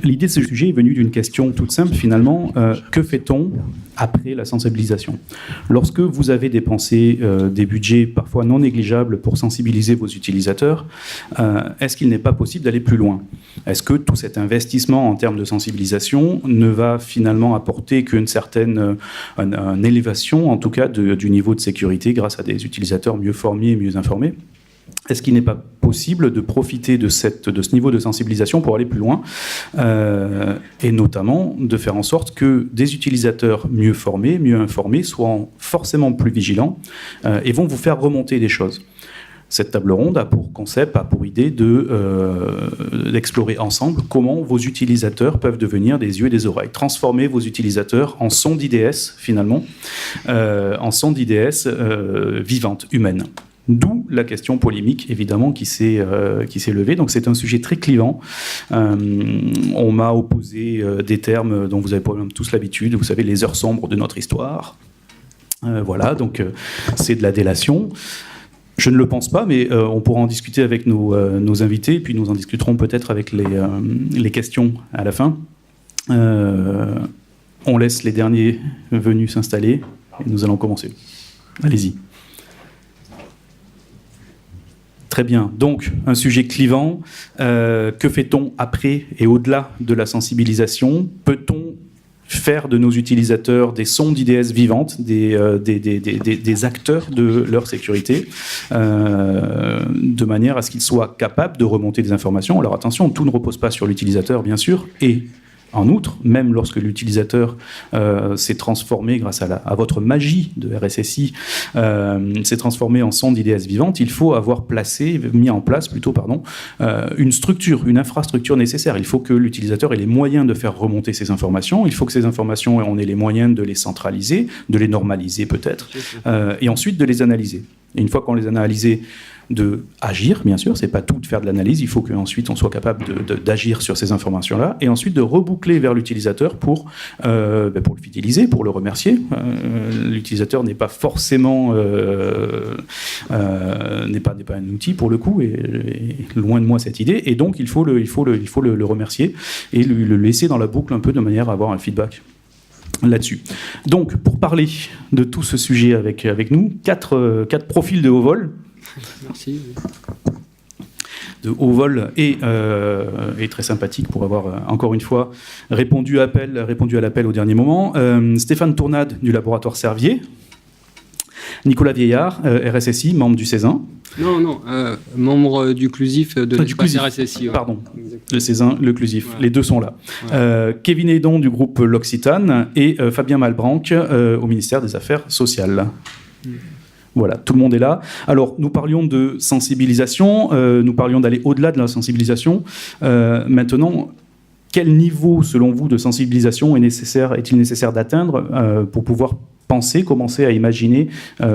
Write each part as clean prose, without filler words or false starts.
L'idée de ce sujet est venue d'une question toute simple, finalement. Que fait-on après la sensibilisation ? Lorsque vous avez dépensé des budgets parfois non négligeables pour sensibiliser vos utilisateurs, est-ce qu'il n'est pas possible d'aller plus loin ? Est-ce que tout cet investissement en termes de sensibilisation ne va finalement apporter qu'une certaine une élévation, en tout cas, du niveau de sécurité grâce à des utilisateurs mieux formés et mieux informés ? Est-ce qu'il n'est pas possible de profiter de ce niveau de sensibilisation pour aller plus loin et notamment de faire en sorte que des utilisateurs mieux formés, mieux informés soient forcément plus vigilants et vont vous faire remonter des choses ? Cette table ronde a pour concept, a pour idée d'explorer ensemble comment vos utilisateurs peuvent devenir des yeux et des oreilles, transformer vos utilisateurs en sondes IDS finalement, en sondes IDS vivantes, humaines. D'où la question polémique, évidemment, qui s'est levée. Donc c'est un sujet très clivant. On m'a opposé des termes dont vous avez probablement tous l'habitude. Vous savez, les heures sombres de notre histoire. Voilà, donc c'est de la délation. Je ne le pense pas, mais on pourra en discuter avec nos invités, puis nous en discuterons peut-être avec les questions à la fin. On laisse les derniers venus s'installer et nous allons commencer. Allez-y. Très bien. Donc, un sujet clivant. Que fait-on après et au-delà de la sensibilisation ? Peut-on faire de nos utilisateurs des sondes IDS vivantes, des acteurs de leur sécurité, de manière à ce qu'ils soient capables de remonter des informations ? Alors attention, tout ne repose pas sur l'utilisateur, bien sûr, et en outre, même lorsque l'utilisateur s'est transformé grâce à votre magie de RSSI, s'est transformé en sonde IDS vivante, il faut avoir mis en place une structure, une infrastructure nécessaire. Il faut que l'utilisateur ait les moyens de faire remonter ces informations. Il faut que ces informations, on ait les moyens de les centraliser, de les normaliser peut-être, et ensuite de les analyser. Et une fois qu'on les a analysés, de agir, bien sûr, c'est pas tout de faire de l'analyse, il faut qu'ensuite on soit capable d'agir sur ces informations-là, et ensuite de reboucler vers l'utilisateur pour le fidéliser, pour le remercier. L'utilisateur n'est pas forcément n'est pas un outil pour le coup, et loin de moi cette idée, et donc il faut le remercier et le laisser dans la boucle un peu de manière à avoir un feedback là-dessus. Donc, pour parler de tout ce sujet avec nous, quatre profils de haut vol. Merci. De haut vol et très sympathique pour avoir, encore une fois, répondu à l'appel au dernier moment. Stéphane Tournade du laboratoire Servier. Nicolas Vieillard, RSSI, membre du CESIN. Non, membre du CLUSIF de l'espace RSSI. Ouais. Pardon, le CESIN, le CLUSIF, voilà. Les deux sont là. Ouais. Kevin Edon du groupe L'Occitane et Fabien Malbranc au ministère des Affaires sociales. Voilà, tout le monde est là. Alors, nous parlions de sensibilisation, nous parlions d'aller au-delà de la sensibilisation. Maintenant, quel niveau, selon vous, de sensibilisation est-il nécessaire d'atteindre pour pouvoir commencer à imaginer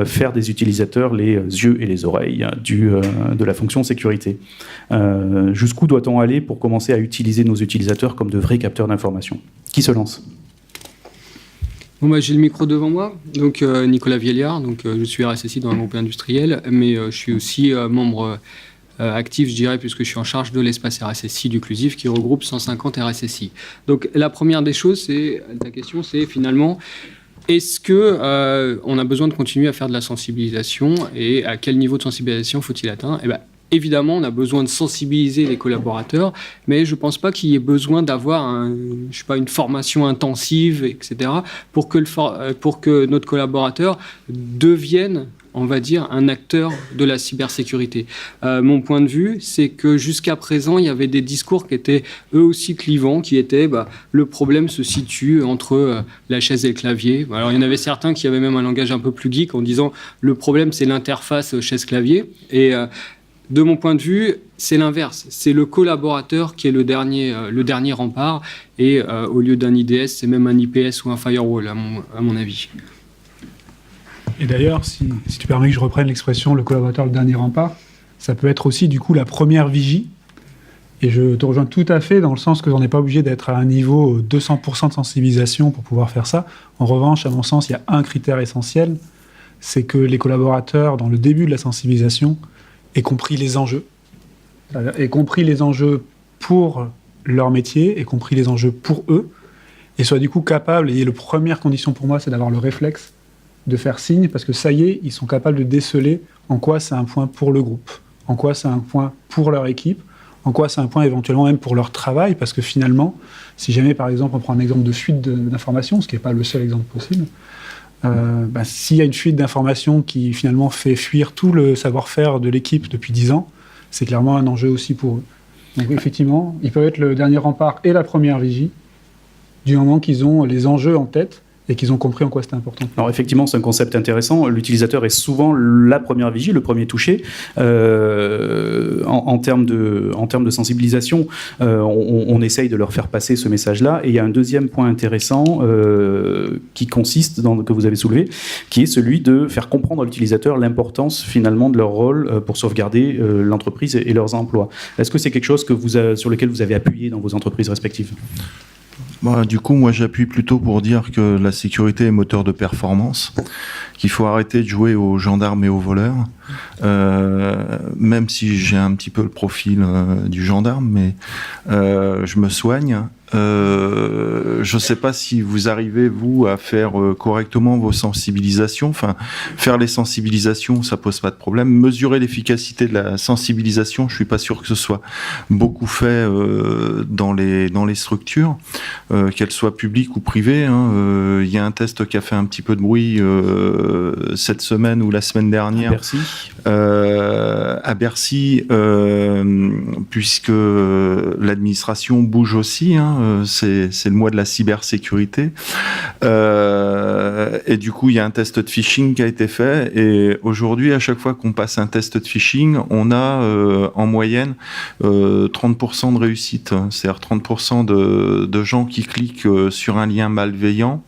faire des utilisateurs les yeux et les oreilles de la fonction sécurité ? Jusqu'où doit-on aller pour commencer à utiliser nos utilisateurs comme de vrais capteurs d'information ? Qui se lance ? Bon, j'ai le micro devant moi, donc Nicolas Vieillard, donc je suis RSSI dans un groupe industriel, mais je suis aussi membre actif, je dirais, puisque je suis en charge de l'espace RSSI du CLUSIF qui regroupe 150 RSSI. Donc la première des choses, ta question, c'est finalement, est-ce que on a besoin de continuer à faire de la sensibilisation et à quel niveau de sensibilisation faut-il atteindre ? Évidemment, on a besoin de sensibiliser les collaborateurs, mais je ne pense pas qu'il y ait besoin d'avoir une formation intensive, etc., pour que notre collaborateur devienne, on va dire, un acteur de la cybersécurité. Mon point de vue, c'est que jusqu'à présent, il y avait des discours qui étaient eux aussi clivants, qui étaient le problème se situe entre la chaise et le clavier. Alors, il y en avait certains qui avaient même un langage un peu plus geek en disant le problème, c'est l'interface chaise-clavier. Et de mon point de vue, c'est l'inverse. C'est le collaborateur qui est le dernier rempart. Et au lieu d'un IDS, c'est même un IPS ou un firewall, à mon avis. Et d'ailleurs, si tu permets que je reprenne l'expression « le collaborateur, le dernier rempart », ça peut être aussi, du coup, la première vigie. Et je te rejoins tout à fait dans le sens que on n'est pas obligé d'être à un niveau 200% de sensibilisation pour pouvoir faire ça. En revanche, à mon sens, il y a un critère essentiel, c'est que les collaborateurs, dans le début de la sensibilisation, aient compris les enjeux. Aient compris les enjeux pour leur métier, aient compris les enjeux pour eux, et soient du coup capables, et la première condition pour moi, c'est d'avoir le réflexe de faire signe, parce que ça y est, ils sont capables de déceler en quoi c'est un point pour le groupe, en quoi c'est un point pour leur équipe, en quoi c'est un point éventuellement même pour leur travail, parce que finalement, si jamais par exemple on prend un exemple de fuite d'informations, ce qui n'est pas le seul exemple possible, s'il y a une fuite d'informations qui finalement fait fuir tout le savoir-faire de l'équipe depuis 10 ans, c'est clairement un enjeu aussi pour eux. Donc effectivement, ils peuvent être le dernier rempart et la première vigie, du moment qu'ils ont les enjeux en tête et qu'ils ont compris en quoi c'était important. Alors effectivement, c'est un concept intéressant. L'utilisateur est souvent la première vigie, le premier touché. En termes de sensibilisation, on essaye de leur faire passer ce message-là. Et il y a un deuxième point intéressant qui consiste que vous avez soulevé, qui est celui de faire comprendre à l'utilisateur l'importance finalement de leur rôle pour sauvegarder l'entreprise et leurs emplois. Est-ce que c'est quelque chose sur lequel vous avez appuyé dans vos entreprises respectives ? Du coup, moi, j'appuie plutôt pour dire que la sécurité est moteur de performance, qu'il faut arrêter de jouer aux gendarmes et aux voleurs, même si j'ai un petit peu le profil du gendarme, mais je me soigne. Je ne sais pas si vous arrivez, vous, à faire correctement vos sensibilisations. Enfin, faire les sensibilisations, ça pose pas de problème. Mesurer l'efficacité de la sensibilisation, je suis pas sûr que ce soit beaucoup fait dans les structures, qu'elles soient publiques ou privées. Il y a un test qui a fait un petit peu de bruit cette semaine ou la semaine dernière. À Bercy, puisque l'administration bouge aussi. C'est le mois de la cybersécurité. Et du coup, il y a un test de phishing qui a été fait. Et aujourd'hui, à chaque fois qu'on passe un test de phishing, on a en moyenne 30% de réussite. C'est-à-dire 30% de gens qui cliquent sur un lien malveillant,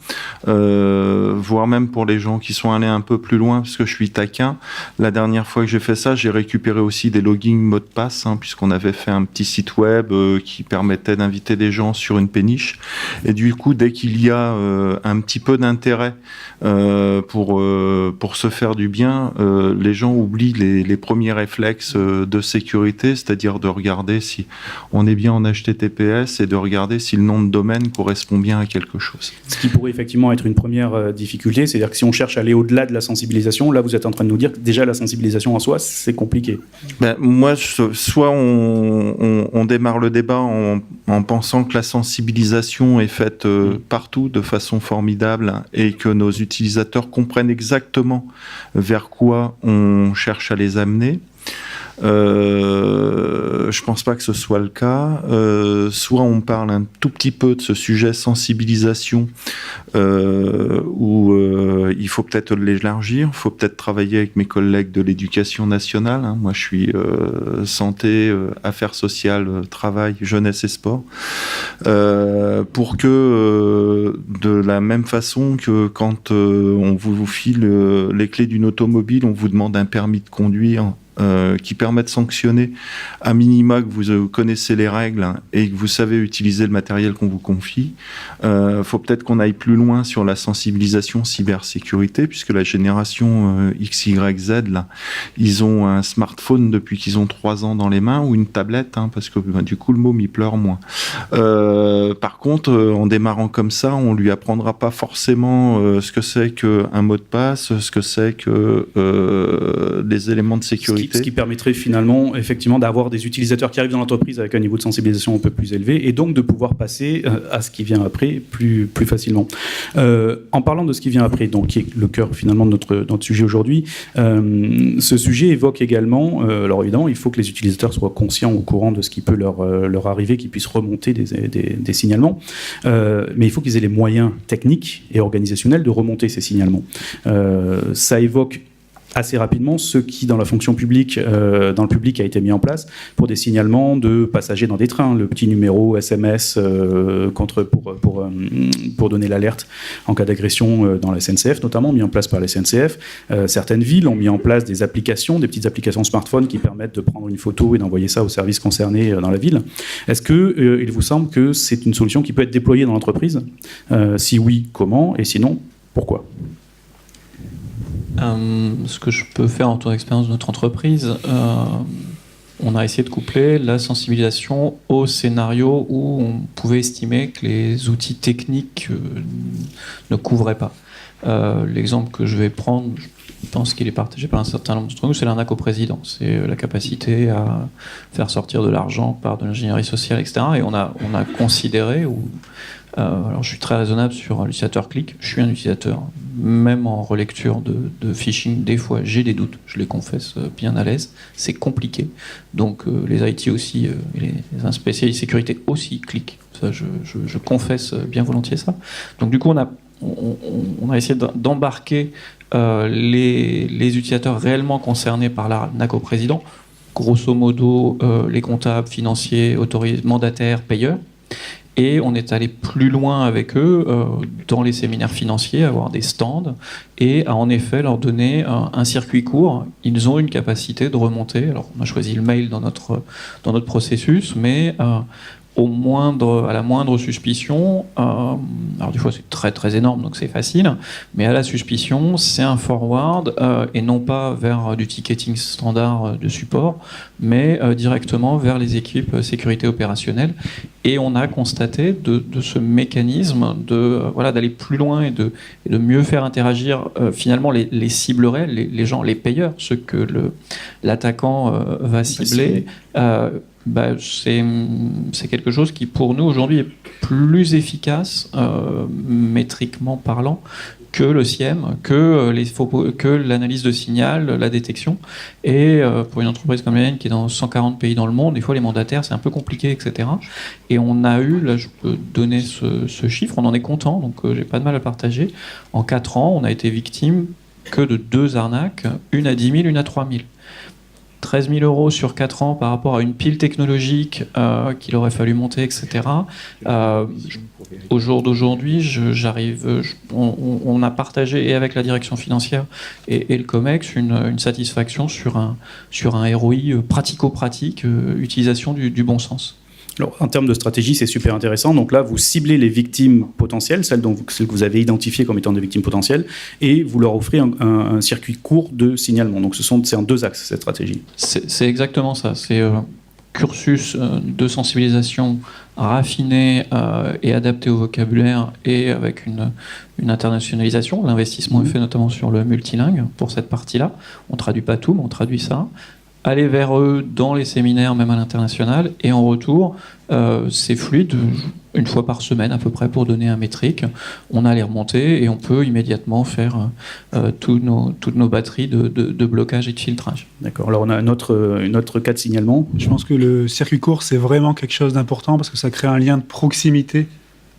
voire même pour les gens qui sont allés un peu plus loin, parce que je suis taquin. La dernière fois que j'ai fait ça, j'ai récupéré aussi des logins mots de passe, puisqu'on avait fait un petit site web qui permettait d'inviter des gens sur une péniche. Et du coup, dès qu'il y a un petit peu d'intérêt pour se faire du bien, les gens oublient les premiers réflexes de sécurité, c'est-à-dire de regarder si on est bien en HTTPS et de regarder si le nom de domaine correspond bien à quelque chose. Ce qui pourrait effectivement être une première difficulté, c'est-à-dire que si on cherche à aller au-delà de la sensibilisation, là vous êtes en train de nous dire que déjà la sensibilisation en soi, c'est compliqué. Moi, soit on démarre le débat en pensant que la sensibilisation est faite partout de façon formidable et que nos utilisateurs comprennent exactement vers quoi on cherche à les amener. Je pense pas que ce soit le cas. Soit on parle un tout petit peu de ce sujet sensibilisation où il faut peut-être l'élargir, il faut peut-être travailler avec mes collègues de l'éducation nationale. Moi, je suis santé, affaires sociales, travail, jeunesse et sport, pour que de la même façon que quand on vous file les clés d'une automobile, on vous demande un permis de conduire qui permet de sanctionner à minima que vous connaissez les règles et que vous savez utiliser le matériel qu'on vous confie. Faut peut-être qu'on aille plus loin sur la sensibilisation cybersécurité, puisque la génération XYZ, là, ils ont un smartphone depuis qu'ils ont 3 ans dans les mains, ou une tablette, parce que du coup le môme il pleure moins. Par contre, en démarrant comme ça, on lui apprendra pas forcément ce que c'est qu'un mot de passe, ce que c'est que des éléments de sécurité. Ce qui permettrait finalement, effectivement, d'avoir des utilisateurs qui arrivent dans l'entreprise avec un niveau de sensibilisation un peu plus élevé et donc de pouvoir passer à ce qui vient après plus facilement. En parlant de ce qui vient après, donc qui est le cœur finalement de notre sujet aujourd'hui, ce sujet évoque également, alors évidemment, il faut que les utilisateurs soient conscients au courant de ce qui peut leur arriver, qu'ils puissent remonter des signalements, mais il faut qu'ils aient les moyens techniques et organisationnels de remonter ces signalements. Ça évoque assez rapidement ce qui, dans la fonction publique, dans le public, a été mis en place pour des signalements de passagers dans des trains, le petit numéro SMS pour donner l'alerte en cas d'agression dans la SNCF, notamment mis en place par la SNCF. Certaines villes ont mis en place des petites applications smartphone qui permettent de prendre une photo et d'envoyer ça aux services concernés dans la ville. Est-ce que il vous semble que c'est une solution qui peut être déployée dans l'entreprise ? Si oui, comment ? Et sinon, pourquoi ? Ce que je peux faire en ton expérience de notre entreprise, on a essayé de coupler la sensibilisation au scénario où on pouvait estimer que les outils techniques ne couvraient pas. L'exemple que je vais prendre, je pense qu'il est partagé par un certain nombre d'entre nous, c'est l'arnaque au président. C'est la capacité à faire sortir de l'argent par de l'ingénierie sociale, etc. Et on a considéré, alors je suis très raisonnable sur l'utilisateur clic, je suis un utilisateur, même en relecture de phishing, des fois j'ai des doutes, je les confesse bien à l'aise, c'est compliqué. Donc les IT aussi, et les spécialistes sécurité aussi cliquent, ça je confesse bien volontiers ça. Donc du coup on a essayé d'embarquer les utilisateurs réellement concernés par l'arnaque au président, grosso modo les comptables, financiers, mandataires, payeurs. Et on est allé plus loin avec eux dans les séminaires financiers, avoir des stands et à en effet leur donner un circuit court. Ils ont une capacité de remonter. Alors on a choisi le mail dans notre processus, mais à la moindre suspicion, alors des fois c'est très très énorme donc c'est facile, mais à la suspicion c'est un forward et non pas vers du ticketing standard de support, mais directement vers les équipes sécurité opérationnelle. Et on a constaté de ce mécanisme d'aller plus loin et de mieux faire interagir finalement les cibles réelles, les gens, les payeurs, ceux que l'attaquant va cibler. C'est quelque chose qui pour nous aujourd'hui est plus efficace métriquement parlant que le SIEM, que l'analyse de signal, la détection. Et pour une entreprise comme la mienne qui est dans 140 pays dans le monde, des fois les mandataires c'est un peu compliqué, etc. Et on a eu, là je peux donner ce chiffre, on en est content, donc j'ai pas de mal à le partager. En 4 ans, on a été victime que de 2 arnaques, une à 10 000, une à 3 000. 13 000 euros sur 4 ans par rapport à une pile technologique qu'il aurait fallu monter, etc. Au jour d'aujourd'hui, on a partagé, et avec la direction financière et le COMEX, une satisfaction sur un ROI pratico-pratique, utilisation du bon sens. Alors, en termes de stratégie, c'est super intéressant. Donc là, vous ciblez les victimes potentielles, celles que vous avez identifiées comme étant des victimes potentielles, et vous leur offrez un circuit court de signalement. Donc c'est en 2 axes, cette stratégie. C'est exactement ça. C'est cursus de sensibilisation raffiné et adapté au vocabulaire et avec une internationalisation. L'investissement est fait notamment sur le multilingue pour cette partie-là. On ne traduit pas tout, mais on traduit ça. Aller vers eux dans les séminaires, même à l'international, et en retour, c'est fluide, une fois par semaine à peu près pour donner un métrique. On a les remontées et on peut immédiatement faire toutes nos batteries de blocage et de filtrage. D'accord, alors on a un autre cas de signalement. Je pense que le circuit court, c'est vraiment quelque chose d'important parce que ça crée un lien de proximité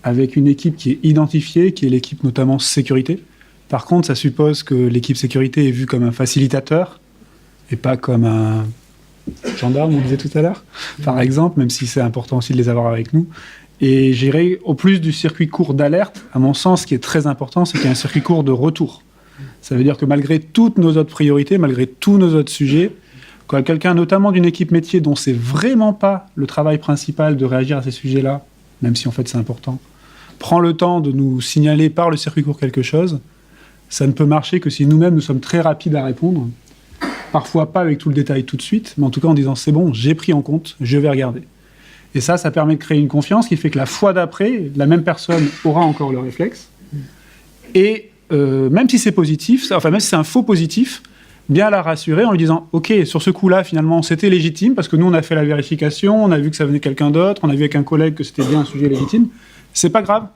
avec une équipe qui est identifiée, qui est l'équipe notamment sécurité. Par contre, ça suppose que l'équipe sécurité est vue comme un facilitateur, et pas comme un gendarme, on disait tout à l'heure, par exemple, même si c'est important aussi de les avoir avec nous. Et j'irai au plus du circuit court d'alerte, à mon sens, ce qui est très important, c'est qu'il y a un circuit court de retour. Ça veut dire que malgré toutes nos autres priorités, malgré tous nos autres sujets, quand quelqu'un, notamment d'une équipe métier, dont c'est vraiment pas le travail principal de réagir à ces sujets-là, même si en fait c'est important, prend le temps de nous signaler par le circuit court quelque chose, ça ne peut marcher que si nous-mêmes nous sommes très rapides à répondre. Parfois pas avec tout le détail tout de suite, mais en tout cas en disant c'est bon, j'ai pris en compte, je vais regarder. Et ça permet de créer une confiance qui fait que la fois d'après, la même personne aura encore le réflexe. Et même si c'est positif, même si c'est un faux positif, bien la rassurer en lui disant ok, sur ce coup-là, finalement, c'était légitime, parce que nous on a fait la vérification, on a vu que ça venait quelqu'un d'autre, on a vu avec un collègue que c'était bien un sujet légitime. C'est pas grave,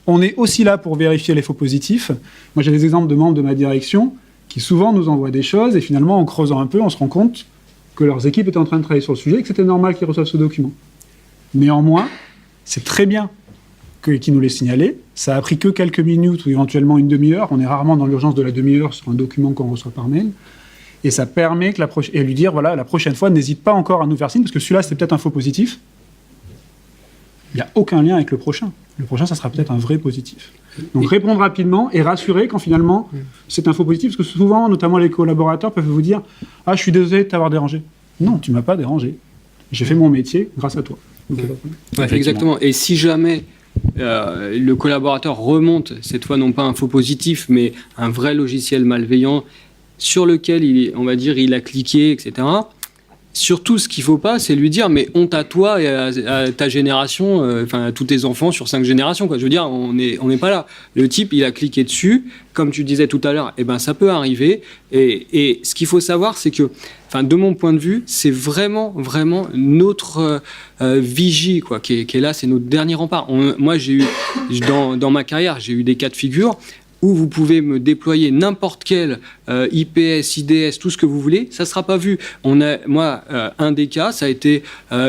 on est aussi là pour vérifier les faux positifs. Moi j'ai des exemples de membres de ma direction qui souvent nous envoient des choses, et finalement, en creusant un peu, on se rend compte que leurs équipes étaient en train de travailler sur le sujet et que c'était normal qu'ils reçoivent ce document. Néanmoins, c'est très bien qu'ils nous l'aient signalé. Ça a pris que quelques minutes ou éventuellement une demi-heure. On est rarement dans l'urgence de la demi-heure sur un document qu'on reçoit par mail. Et ça permet et lui dire, voilà, la prochaine fois, n'hésite pas encore à nous faire signe, parce que celui-là, c'est peut-être un faux positif. Il n'y a aucun lien avec le prochain. Le prochain, ça sera peut-être un vrai positif. Donc répondre rapidement et rassurer quand finalement c'est un faux positif, parce que souvent, notamment les collaborateurs peuvent vous dire « Ah, je suis désolé de t'avoir dérangé. » Non, tu ne m'as pas dérangé. J'ai fait mon métier grâce à toi. Donc, exactement. Et si jamais le collaborateur remonte, cette fois non pas un faux positif, mais un vrai logiciel malveillant sur lequel il a cliqué, etc., surtout, ce qu'il ne faut pas, c'est lui dire, mais honte à toi et à ta génération, à tous tes enfants sur 5 générations, quoi. Je veux dire, on n'est pas là. Le type, il a cliqué dessus, comme tu disais tout à l'heure, ça peut arriver. Et ce qu'il faut savoir, c'est que, de mon point de vue, c'est vraiment notre vigie, quoi, qui est là, c'est notre dernier rempart. Moi, j'ai eu, dans ma carrière, j'ai eu des cas de figure où vous pouvez me déployer n'importe quel IPS, IDS, tout ce que vous voulez, ça ne sera pas vu. Un des cas, ça a été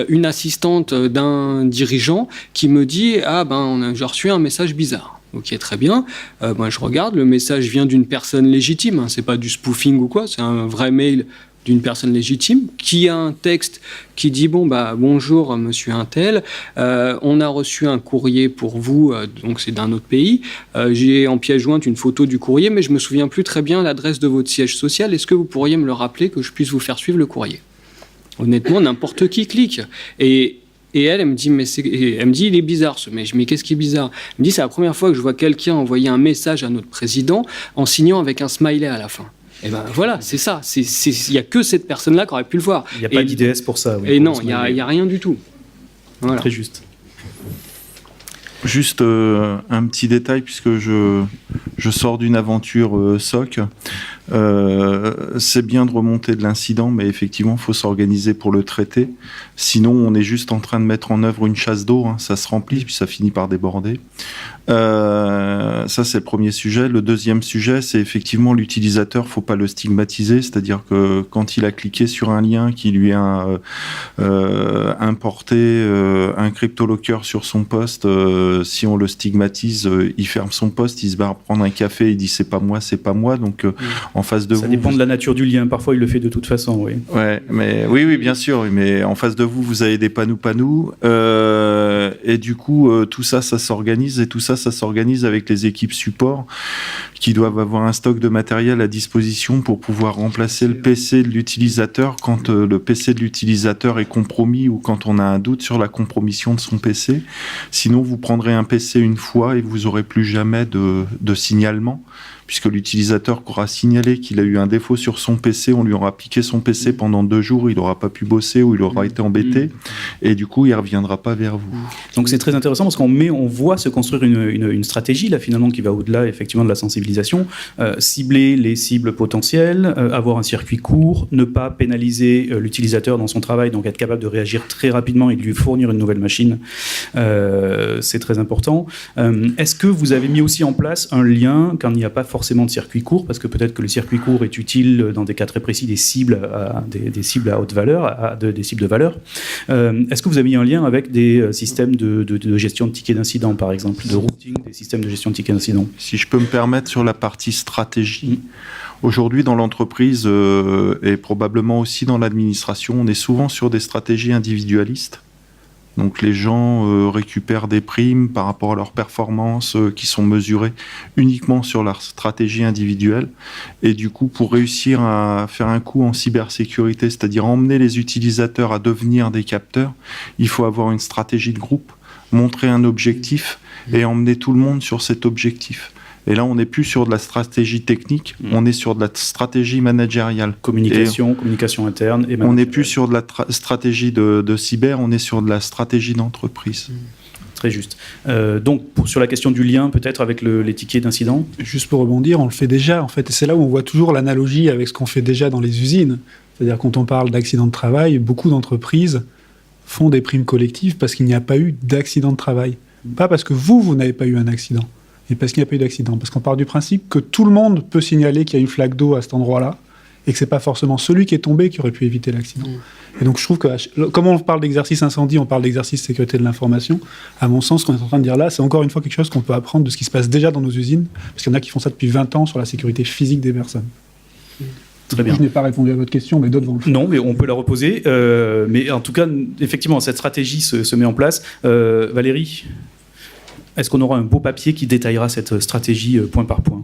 une assistante d'un dirigeant qui me dit « Ah, j'ai reçu un message bizarre ». Ok, très bien. Je regarde, le message vient d'une personne légitime, hein, c'est pas du spoofing ou quoi, c'est un vrai mail d'une personne légitime, qui a un texte qui dit bonjour monsieur Untel, on a reçu un courrier pour vous, donc c'est d'un autre pays, j'ai en pièce jointe une photo du courrier, mais je me souviens plus très bien l'adresse de votre siège social, est-ce que vous pourriez me le rappeler que je puisse vous faire suivre le courrier? Honnêtement, n'importe qui clique. Et elle me dit, il est bizarre ce mail. Mais qu'est-ce qui est bizarre? Elle me dit, c'est la première fois que je vois quelqu'un envoyer un message à notre président en signant avec un smiley à la fin. Et voilà, c'est ça. Il n'y a que cette personne-là qui aurait pu le voir. Il n'y a pas d'IDS pour ça. Oui, et non, il n'y a rien du tout. Voilà. Très juste. Juste un petit détail, puisque je sors d'une aventure SOC. C'est bien de remonter de l'incident, mais effectivement, il faut s'organiser pour le traiter. Sinon, on est juste en train de mettre en œuvre une chasse d'eau. Hein. Ça se remplit, puis ça finit par déborder. Ça, c'est le premier sujet. Le deuxième sujet, c'est effectivement l'utilisateur. Il ne faut pas le stigmatiser. C'est-à-dire que quand il a cliqué sur un lien qui lui a importé un cryptolocker sur son poste, si on le stigmatise, il ferme son poste, il se barre prendre un café, il dit c'est pas moi. Donc en face de vous... Ça dépend de la nature du lien. Parfois, il le fait de toute façon, oui. Ouais, mais oui, bien sûr. Mais en face de vous, vous avez des panous. Et du coup, tout ça s'organise. Et tout ça s'organise avec les équipes support qui doivent avoir un stock de matériel à disposition pour pouvoir remplacer le PC de l'utilisateur quand le PC de l'utilisateur est compromis ou quand on a un doute sur la compromission de son PC. Sinon, vous prendrez un PC une fois et vous n'aurez plus jamais de signalement, puisque l'utilisateur aura signalé qu'il a eu un défaut sur son PC, on lui aura piqué son PC pendant 2 jours, il n'aura pas pu bosser ou il aura été embêté, et du coup, il ne reviendra pas vers vous. Donc c'est très intéressant parce on voit se construire une stratégie, là, finalement, qui va au-delà, effectivement, de la sensibilisation, cibler les cibles potentielles, avoir un circuit court, ne pas pénaliser l'utilisateur dans son travail, donc être capable de réagir très rapidement et de lui fournir une nouvelle machine. C'est très important. Est-ce que vous avez mis aussi en place un lien quand il n'y a pas forcément de circuit court, parce que peut-être que le circuit court est utile dans des cas très précis, des cibles à haute valeur, des cibles de valeur. Est-ce que vous avez mis un lien avec des systèmes de gestion de tickets d'incident, par exemple, de routing des systèmes de gestion de tickets d'incident? Si je peux me permettre, sur la partie stratégie, aujourd'hui dans l'entreprise et probablement aussi dans l'administration, on est souvent sur des stratégies individualistes. Donc les gens récupèrent des primes par rapport à leurs performances qui sont mesurées uniquement sur leur stratégie individuelle. Et du coup, pour réussir à faire un coup en cybersécurité, c'est-à-dire emmener les utilisateurs à devenir des capteurs, il faut avoir une stratégie de groupe, montrer un objectif et emmener tout le monde sur cet objectif. Et là, on n'est plus sur de la stratégie technique, on est sur de la stratégie managériale. Communication interne et managériale. On n'est plus sur de la stratégie de cyber, on est sur de la stratégie d'entreprise. Très juste. Donc, sur la question du lien, peut-être, avec les tickets d'incident? Juste pour rebondir, on le fait déjà, en fait. Et c'est là où on voit toujours l'analogie avec ce qu'on fait déjà dans les usines. C'est-à-dire, quand on parle d'accident de travail, beaucoup d'entreprises font des primes collectives parce qu'il n'y a pas eu d'accident de travail. Pas parce que vous n'avez pas eu un accident, mais parce qu'il n'y a pas eu d'accident. Parce qu'on part du principe que tout le monde peut signaler qu'il y a une flaque d'eau à cet endroit-là, et que ce n'est pas forcément celui qui est tombé qui aurait pu éviter l'accident. Et donc je trouve que, comme on parle d'exercice incendie, on parle d'exercice sécurité de l'information, à mon sens, ce qu'on est en train de dire là, c'est encore une fois quelque chose qu'on peut apprendre de ce qui se passe déjà dans nos usines, parce qu'il y en a qui font ça depuis 20 ans sur la sécurité physique des personnes. Très bien. Je n'ai pas répondu à votre question, mais d'autres vont le faire. Non, mais on peut la reposer. Mais en tout cas, effectivement, cette stratégie se met en place. Valérie, est-ce qu'on aura un beau papier qui détaillera cette stratégie point par point?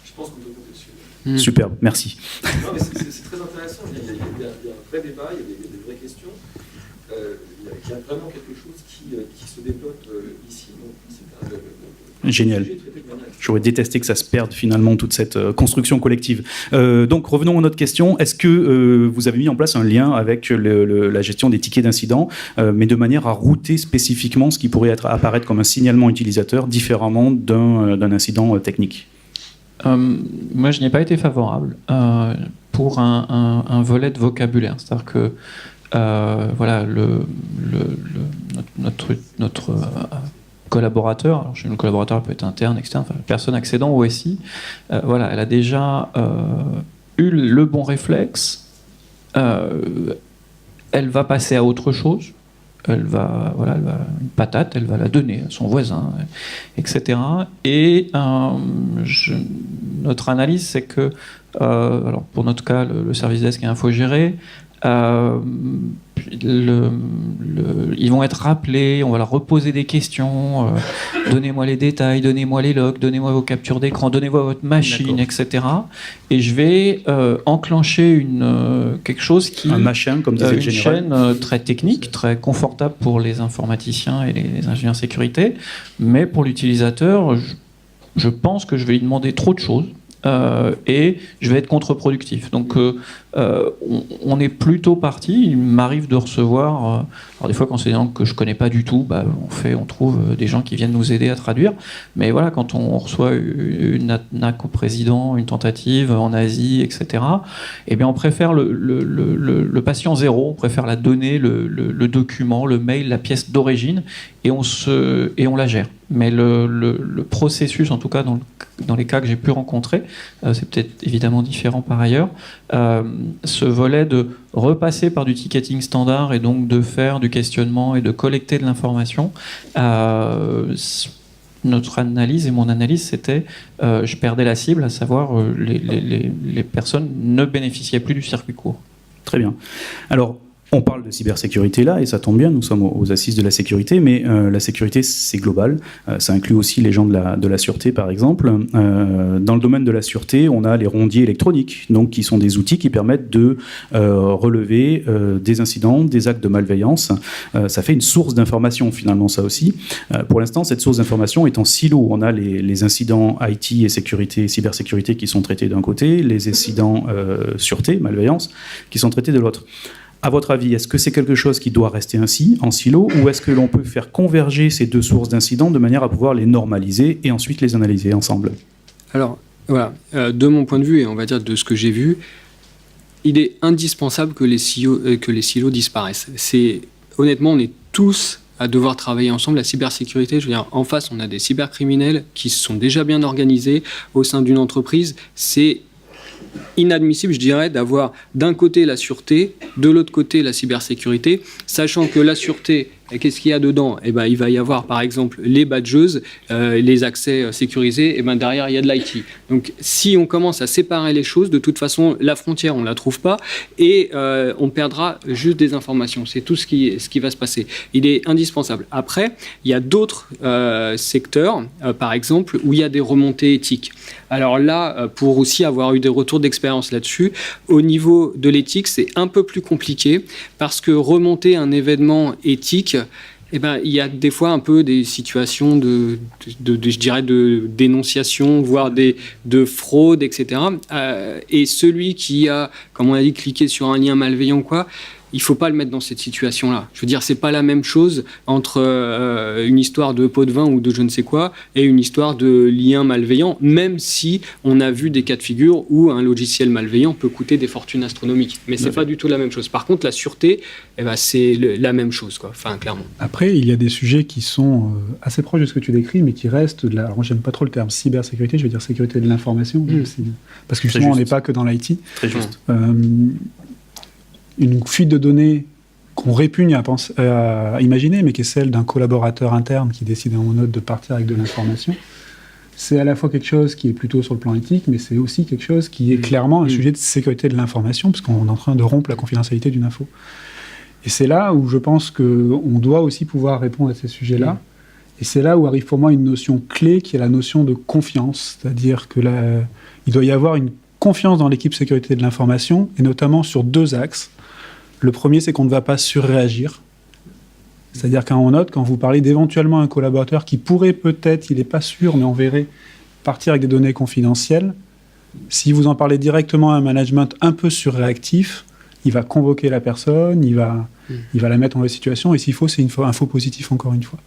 Je pense qu'on peut compter dessus. Superbe, merci. Non, mais c'est très intéressant. Il y a un vrai débat, il y a des vraies questions. il y a vraiment quelque chose qui se développe ici. Donc, Génial. J'aurais détesté que ça se perde finalement, toute cette construction collective. Donc revenons à notre question. Est-ce que vous avez mis en place un lien avec la gestion des tickets d'incident, mais de manière à router spécifiquement ce qui pourrait apparaître comme un signalement utilisateur différemment d'un incident technique ? Moi, je n'y ai pas été favorable pour un volet de vocabulaire. C'est-à-dire que voilà, notre collaborateur, alors chez le collaborateur peut être interne, externe, enfin, personne accédant au SI, voilà, elle a déjà eu le bon réflexe, elle va passer à autre chose, elle va une patate, elle va la donner à son voisin, etc. Et notre analyse, c'est que, alors pour notre cas, le service desk est infogéré. Ils vont être rappelés, on va leur reposer des questions, donnez-moi les détails, donnez-moi les logs, donnez-moi vos captures d'écran, donnez-moi votre machine, etc. Et je vais enclencher quelque chose qui... Un machin, comme disait le une général. chaîne très technique, très confortable pour les informaticiens et les ingénieurs sécurité, mais pour l'utilisateur, je pense que je vais lui demander trop de choses. Et je vais être contre-productif. Donc on est plutôt parti. Il m'arrive de recevoir, alors des fois quand c'est des langues que je connais pas du tout, on trouve des gens qui viennent nous aider à traduire. Mais voilà, quand on reçoit une NAC au président, une tentative en Asie, etc., eh bien on préfère le patient zéro, on préfère la donnée, le document, le mail, la pièce d'origine, et on la gère. Mais le processus, en tout cas dans les cas que j'ai pu rencontrer, c'est peut-être évidemment différent par ailleurs, ce volet de repasser par du ticketing standard et donc de faire du questionnement et de collecter de l'information, notre analyse et mon analyse, c'était je perdais la cible, à savoir les personnes ne bénéficiaient plus du circuit court. Très bien. Alors, on parle de cybersécurité là, et ça tombe bien, nous sommes aux assises de la sécurité, mais la sécurité, c'est global. Ça inclut aussi les gens de la sûreté, par exemple. Dans le domaine de la sûreté, on a les rondiers électroniques, donc, qui sont des outils qui permettent de relever des incidents, des actes de malveillance. Ça fait une source d'information, finalement, ça aussi. Pour l'instant, cette source d'information est en silo. On a les incidents IT et sécurité, cybersécurité qui sont traités d'un côté, les incidents sûreté, malveillance, qui sont traités de l'autre. À votre avis, est-ce que c'est quelque chose qui doit rester ainsi, en silo, ou est-ce que l'on peut faire converger ces deux sources d'incidents de manière à pouvoir les normaliser et ensuite les analyser ensemble ? Alors, voilà, de mon point de vue, et on va dire de ce que j'ai vu, il est indispensable que les silos disparaissent. Honnêtement, on est tous à devoir travailler ensemble. La cybersécurité, je veux dire, en face, on a des cybercriminels qui sont déjà bien organisés au sein d'une entreprise. C'est inadmissible, je dirais, d'avoir d'un côté la sûreté, de l'autre côté la cybersécurité, sachant que la sûreté, qu'est-ce qu'il y a dedans ? Eh ben, il va y avoir par exemple les badgeuses, les accès sécurisés, et ben, derrière il y a de l'IT. Donc si on commence à séparer les choses, de toute façon la frontière on ne la trouve pas et on perdra juste des informations. C'est tout ce qui va se passer. Il est indispensable. Après, il y a d'autres secteurs, par exemple, où il y a des remontées éthiques. Alors là, pour aussi avoir eu des retours d'expérience là-dessus, au niveau de l'éthique, c'est un peu plus compliqué parce que remonter un événement éthique, eh ben, il y a des fois un peu des situations de dénonciation, voire de fraude, etc. Et celui qui a, comme on a dit, cliqué sur un lien malveillant, quoi, il ne faut pas le mettre dans cette situation-là. Je veux dire, c'est pas la même chose entre une histoire de pot de vin ou de je ne sais quoi et une histoire de lien malveillant, même si on a vu des cas de figure où un logiciel malveillant peut coûter des fortunes astronomiques. Mais c'est pas du tout la même chose. Par contre, la sûreté, eh ben, c'est la même chose, quoi. Enfin, clairement. Après, il y a des sujets qui sont assez proches de ce que tu décris, mais qui restent de la... Alors, moi, j'aime pas trop le terme cybersécurité, je veux dire sécurité de l'information. Parce que justement, on n'est pas que dans l'IT. Très juste. Une fuite de données qu'on répugne à imaginer, mais qui est celle d'un collaborateur interne qui décide à un moment de partir avec de l'information, c'est à la fois quelque chose qui est plutôt sur le plan éthique, mais c'est aussi quelque chose qui est clairement un sujet de sécurité de l'information, parce qu'on est en train de rompre la confidentialité d'une info. Et c'est là où je pense qu'on doit aussi pouvoir répondre à ces sujets-là. Et c'est là où arrive pour moi une notion clé, qui est la notion de confiance. C'est-à-dire que il doit y avoir une confiance dans l'équipe sécurité de l'information, et notamment sur deux axes. Le premier, c'est qu'on ne va pas surréagir. C'est-à-dire quand on note, quand vous parlez d'éventuellement un collaborateur qui pourrait peut-être, il n'est pas sûr, mais on verrait, partir avec des données confidentielles, si vous en parlez directement à un management un peu surréactif, il va convoquer la personne, il va la mettre en mauvaise situation, et s'il faut, c'est un faux positif encore une fois.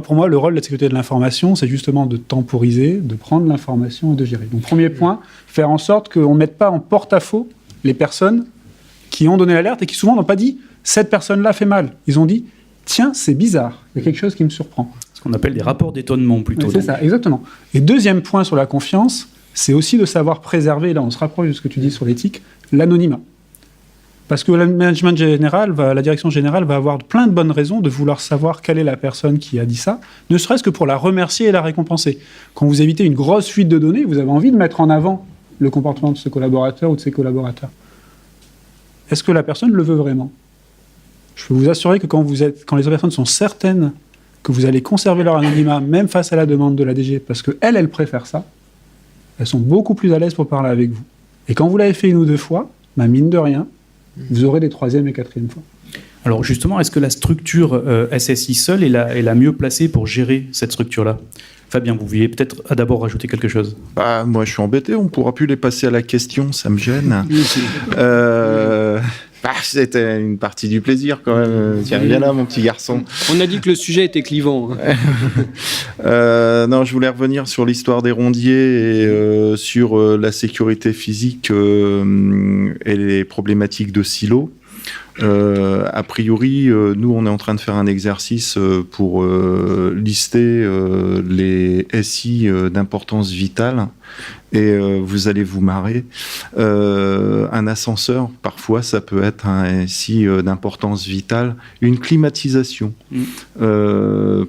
Pour moi, le rôle de la sécurité de l'information, c'est justement de temporiser, de prendre l'information et de gérer. Donc, premier point, faire en sorte qu'on ne mette pas en porte-à-faux les personnes qui ont donné l'alerte et qui souvent n'ont pas dit « cette personne-là fait mal ». Ils ont dit « tiens, c'est bizarre, il y a quelque chose qui me surprend ». Ce qu'on appelle des rapports d'étonnement plutôt. Oui, c'est ça, exactement. Et deuxième point sur la confiance, c'est aussi de savoir préserver, là on se rapproche de ce que tu dis sur l'éthique, l'anonymat. Parce que le management général, la direction générale va avoir plein de bonnes raisons de vouloir savoir quelle est la personne qui a dit ça, ne serait-ce que pour la remercier et la récompenser. Quand vous évitez une grosse fuite de données, vous avez envie de mettre en avant le comportement de ce collaborateur ou de ses collaborateurs. Est-ce que la personne le veut vraiment ? Je peux vous assurer que quand les personnes sont certaines que vous allez conserver leur anonymat, même face à la demande de la DG, parce qu'elles préfèrent ça, elles sont beaucoup plus à l'aise pour parler avec vous. Et quand vous l'avez fait une ou deux fois, mine de rien, vous aurez des troisième et quatrième fois. Alors justement, est-ce que la structure SSI seule est la mieux placée pour gérer cette structure-là ? Fabien, vous vouliez peut-être d'abord rajouter quelque chose ? Moi, je suis embêté, on ne pourra plus les passer à la question, ça me gêne. C'était une partie du plaisir quand même. Tiens, viens là, mon petit garçon. On a dit que le sujet était clivant. Non, je voulais revenir sur l'histoire des rondiers et sur la sécurité physique et les problématiques de silos. A priori, nous, on est en train de faire un exercice pour lister les SI d'importance vitale. Et vous allez vous marrer. Un ascenseur, parfois, ça peut être un SI d'importance vitale. Une climatisation.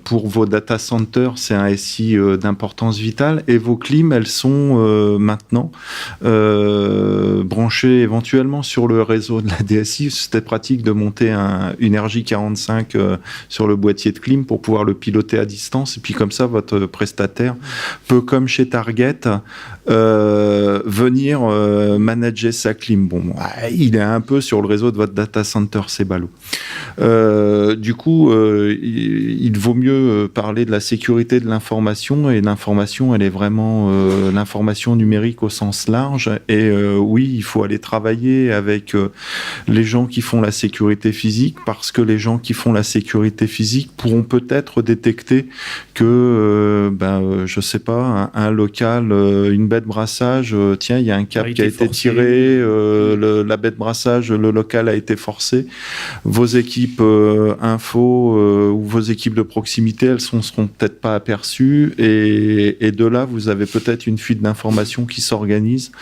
Pour vos data centers, c'est un SI d'importance vitale. Et vos clims, elles sont maintenant branchées éventuellement sur le réseau de la DSI. C'était pratique de monter une RJ45 sur le boîtier de clim pour pouvoir le piloter à distance. Et puis comme ça, votre prestataire peut, comme chez Target, venir manager sa clim. Il est un peu sur le réseau de votre data center, c'est ballot. Du coup, il vaut mieux parler de la sécurité de l'information, et l'information, elle est vraiment l'information numérique au sens large. Et oui, il faut aller travailler avec les gens qui font la sécurité physique, parce que les gens qui font la sécurité physique pourront peut-être détecter que, je sais pas, un local, une baie de brassage, tiens, il y a un câble qui a été tiré, la baie de brassage, le local a été forcé. Vos équipes info ou vos équipes de proximité, elles seront peut-être pas aperçues, et de là, vous avez peut-être une fuite d'informations qui s'organise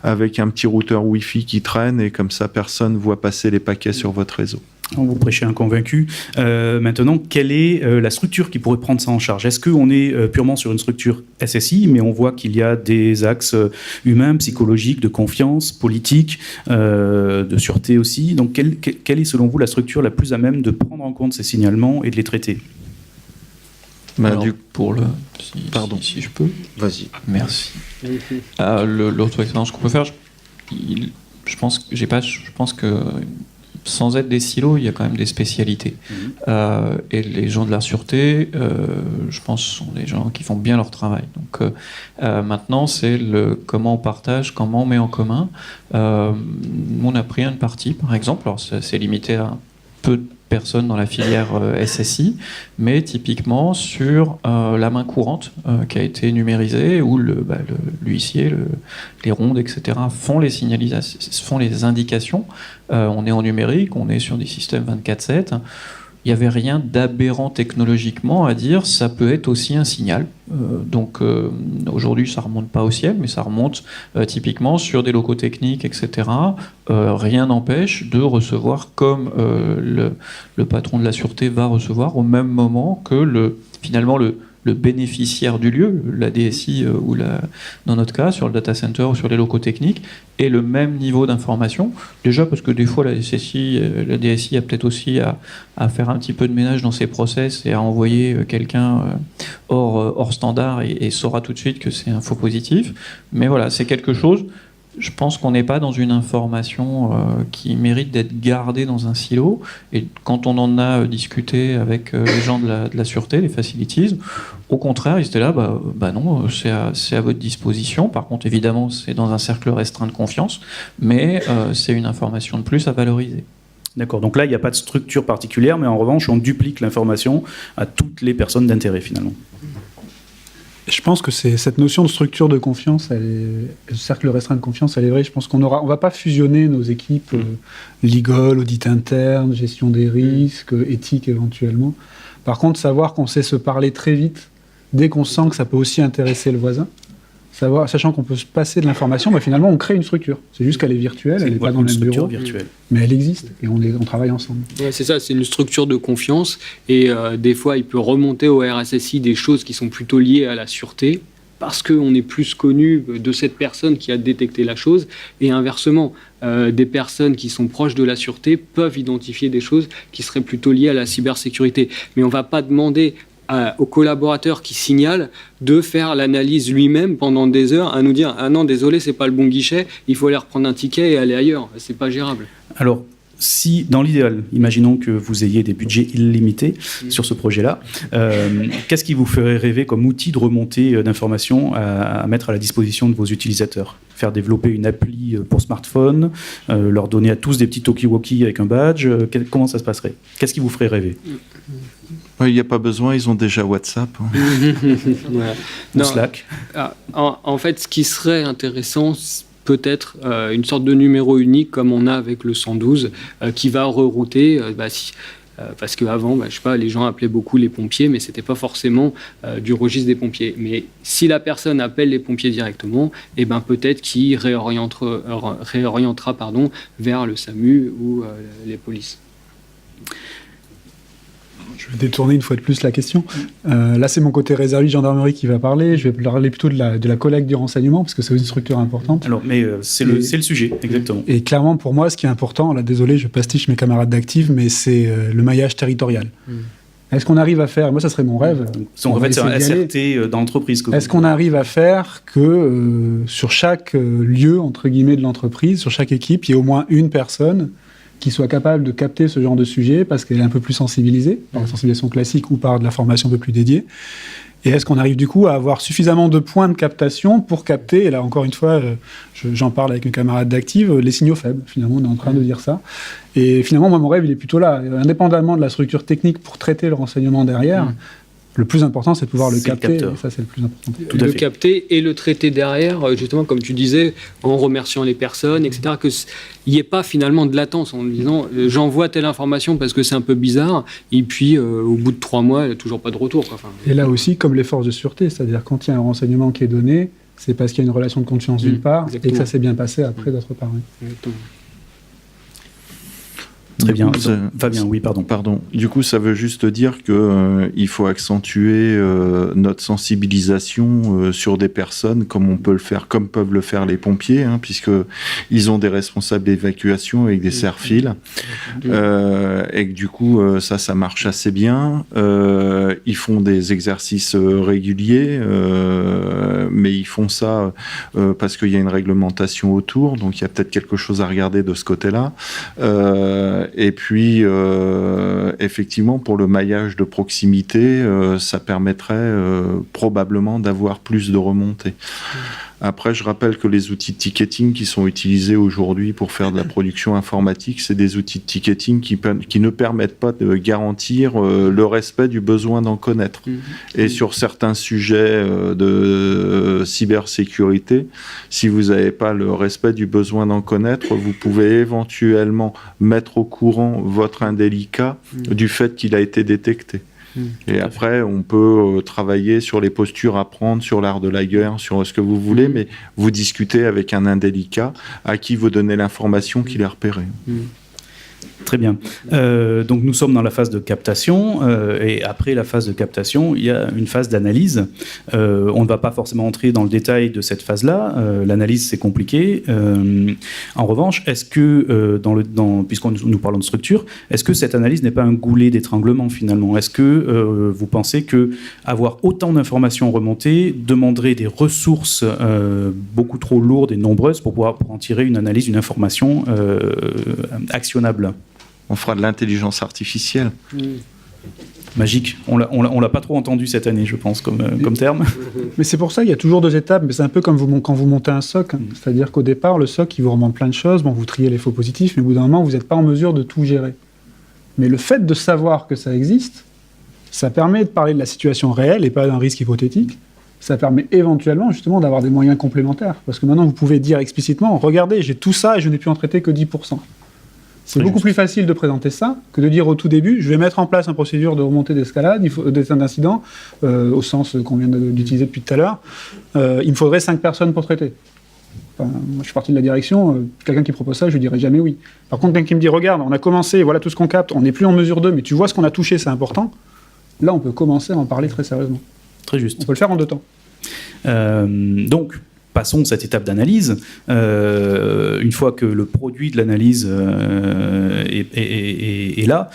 avec un petit routeur Wi-Fi qui traîne, et comme ça, personne ne voit passer les paquets sur votre réseau. Vous prêchez un convaincu. Maintenant, quelle est la structure qui pourrait prendre ça en charge ? Est-ce qu'on est purement sur une structure SSI, mais on voit qu'il y a des axes humains, psychologiques, de confiance, politiques, de sûreté aussi. Donc, quelle est selon vous la structure la plus à même de prendre en compte ces signalements et de les traiter ? Alors, si je peux. Vas-y. Merci. L'autre expérience qu'on peut faire, je pense que sans être des silos, il y a quand même des spécialités. Et les gens de la sûreté, je pense, sont des gens qui font bien leur travail. Donc maintenant, c'est comment on partage, comment on met en commun. On a pris une partie, par exemple. Alors, c'est limité à un peu de personnes dans la filière SSI, mais typiquement sur la main courante qui a été numérisée, où l'huissier, les rondes, etc. font les indications. On est en numérique, on est sur des systèmes 24/7. Il n'y avait rien d'aberrant technologiquement à dire, ça peut être aussi un signal. Donc aujourd'hui, ça ne remonte pas au ciel, mais ça remonte typiquement sur des locaux techniques, etc. Rien n'empêche de recevoir comme le patron de la sûreté va recevoir au même moment que finalement le bénéficiaire du lieu, la DSI ou dans notre cas, sur le data center ou sur les locaux techniques, et le même niveau d'information. Déjà parce que des fois, la DSI a peut-être aussi à faire un petit peu de ménage dans ses process et à envoyer quelqu'un hors standard et saura tout de suite que c'est un faux positif. Mais voilà, c'est quelque chose. je pense qu'on n'est pas dans une information qui mérite d'être gardée dans un silo. Et quand on en a discuté avec les gens de la sûreté, les facilities, au contraire, ils étaient là, bah non, c'est à votre disposition. Par contre, évidemment, c'est dans un cercle restreint de confiance, mais c'est une information de plus à valoriser. D'accord, donc là, il n'y a pas de structure particulière, mais en revanche, on duplique l'information à toutes les personnes d'intérêt, finalement. Je pense que cette notion de structure de confiance, le cercle restreint de confiance, elle est vraie. Je pense qu'on va pas fusionner nos équipes legal, audit interne, gestion des risques, éthique éventuellement. Par contre, savoir qu'on sait se parler très vite, dès qu'on sent que ça peut aussi intéresser le voisin, sachant qu'on peut se passer de l'information, finalement, on crée une structure. C'est juste qu'elle est virtuelle, elle n'est pas dans le même bureau, virtuelle. Mais elle existe et on travaille ensemble. Ouais, c'est ça, c'est une structure de confiance et des fois, il peut remonter au RSSI des choses qui sont plutôt liées à la sûreté parce qu'on est plus connu de cette personne qui a détecté la chose et inversement, des personnes qui sont proches de la sûreté peuvent identifier des choses qui seraient plutôt liées à la cybersécurité. Mais on ne va pas demander au collaborateur qui signale de faire l'analyse lui-même pendant des heures à nous dire « Ah non, désolé, c'est pas le bon guichet, il faut aller reprendre un ticket et aller ailleurs. » C'est pas gérable. Alors, si, dans l'idéal, imaginons que vous ayez des budgets illimités sur ce projet-là, qu'est-ce qui vous ferait rêver comme outil de remontée d'informations à mettre à la disposition de vos utilisateurs ? Faire développer une appli pour smartphone, leur donner à tous des petits talkie-walkie avec un badge, comment ça se passerait ? Qu'est-ce qui vous ferait rêver ? Il n'y a pas besoin, ils ont déjà WhatsApp. Voilà. Ou Slack. En fait, ce qui serait intéressant, peut-être une sorte de numéro unique comme on a avec le 112 qui va rerouter. Parce qu'avant, je sais pas, les gens appelaient beaucoup les pompiers, mais c'était pas forcément du registre des pompiers. Mais si la personne appelle les pompiers directement, peut-être qu'il réorientera vers le SAMU ou les polices. Je vais détourner une fois de plus la question. Là, c'est mon côté réserviste gendarmerie qui va parler. Je vais parler plutôt de la collecte du renseignement, parce que c'est une structure importante. Alors, mais c'est le sujet, exactement. Et clairement, pour moi, ce qui est important, là, désolé, je pastiche mes camarades d'actifs, mais c'est le maillage territorial. Est-ce qu'on arrive à faire, moi ça serait mon rêve, en fait c'est un SRT dans l'entreprise. Est-ce qu'on arrive à faire que sur chaque lieu, entre guillemets, de l'entreprise, sur chaque équipe, il y ait au moins une personne qui soit capable de capter ce genre de sujet parce qu'elle est un peu plus sensibilisée, par la sensibilisation classique ou par de la formation un peu plus dédiée. Et est-ce qu'on arrive du coup à avoir suffisamment de points de captation pour capter, et là encore une fois, j'en parle avec un camarade d'active, les signaux faibles, finalement on est en train de dire ça. Et finalement, moi mon rêve il est plutôt là, indépendamment de la structure technique pour traiter le renseignement derrière, le plus important c'est de pouvoir le capter, et ça c'est le plus important. Le capter et le traiter derrière, justement comme tu disais, en remerciant les personnes, etc., qu'il n'y ait pas finalement de latence en disant j'envoie telle information parce que c'est un peu bizarre, et puis au bout de 3 mois, il n'y a toujours pas de retour. Enfin, et là aussi, comme les forces de sûreté, c'est-à-dire quand il y a un renseignement qui est donné, c'est parce qu'il y a une relation de confiance d'une part, exactement. Et que ça s'est bien passé après d'autre part. Exactement. Très bien. Fabien, oui, pardon. Du coup, ça veut juste dire qu'il faut accentuer notre sensibilisation sur des personnes comme peuvent le faire les pompiers, puisque ils ont des responsables d'évacuation avec des serre-fils, et que du coup, ça marche assez bien. Ils font des exercices réguliers, mais ils font ça parce qu'il y a une réglementation autour, donc il y a peut-être quelque chose à regarder de ce côté-là. Et puis, effectivement, pour le maillage de proximité, ça permettrait probablement d'avoir plus de remontées. Après, je rappelle que les outils de ticketing qui sont utilisés aujourd'hui pour faire de la production informatique, c'est des outils de ticketing qui ne permettent pas de garantir le respect du besoin d'en connaître. Et sur certains sujets de cybersécurité, si vous n'avez pas le respect du besoin d'en connaître, vous pouvez éventuellement mettre au courant votre indélicat du fait qu'il a été détecté. Et après, on peut travailler sur les postures à prendre, sur l'art de la guerre, sur ce que vous voulez, mais vous discutez avec un indélicat à qui vous donnez l'information qu'il est repérée. Très bien. Donc nous sommes dans la phase de captation et après la phase de captation, il y a une phase d'analyse. On ne va pas forcément entrer dans le détail de cette phase-là. L'analyse, c'est compliqué. En revanche, est-ce que, puisqu'on nous parlons de structure, est-ce que cette analyse n'est pas un goulet d'étranglement finalement? Est-ce que vous pensez que avoir autant d'informations remontées demanderait des ressources beaucoup trop lourdes et nombreuses pour en tirer une analyse, une information actionnable? On fera de l'intelligence artificielle. Magique. On l'a pas trop entendu cette année, je pense, comme terme. Mais c'est pour ça qu'il y a toujours 2 étapes. Mais c'est un peu comme quand vous montez un SOC. Hein. C'est-à-dire qu'au départ, le SOC, il vous remonte plein de choses. Bon, vous triez les faux positifs, mais au bout d'un moment, vous n'êtes pas en mesure de tout gérer. Mais le fait de savoir que ça existe, ça permet de parler de la situation réelle et pas d'un risque hypothétique. Ça permet éventuellement, justement, d'avoir des moyens complémentaires. Parce que maintenant, vous pouvez dire explicitement, regardez, j'ai tout ça et je n'ai pu en traiter que 10%. C'est beaucoup plus facile de présenter ça que de dire au tout début, je vais mettre en place une procédure de remontée d'escalade, d'incident, au sens qu'on vient d'utiliser depuis tout à l'heure. Il me faudrait 5 personnes pour traiter. Enfin, moi, je suis parti de la direction, quelqu'un qui propose ça, je lui dirais jamais oui. Par contre, quelqu'un qui me dit, regarde, on a commencé, voilà tout ce qu'on capte, on n'est plus en mesure d'eux, mais tu vois ce qu'on a touché, c'est important. Là, on peut commencer à en parler très sérieusement. Très juste. On peut le faire en 2 temps. Donc, passons cette étape d'analyse. Une fois que le produit de l'analyse est là,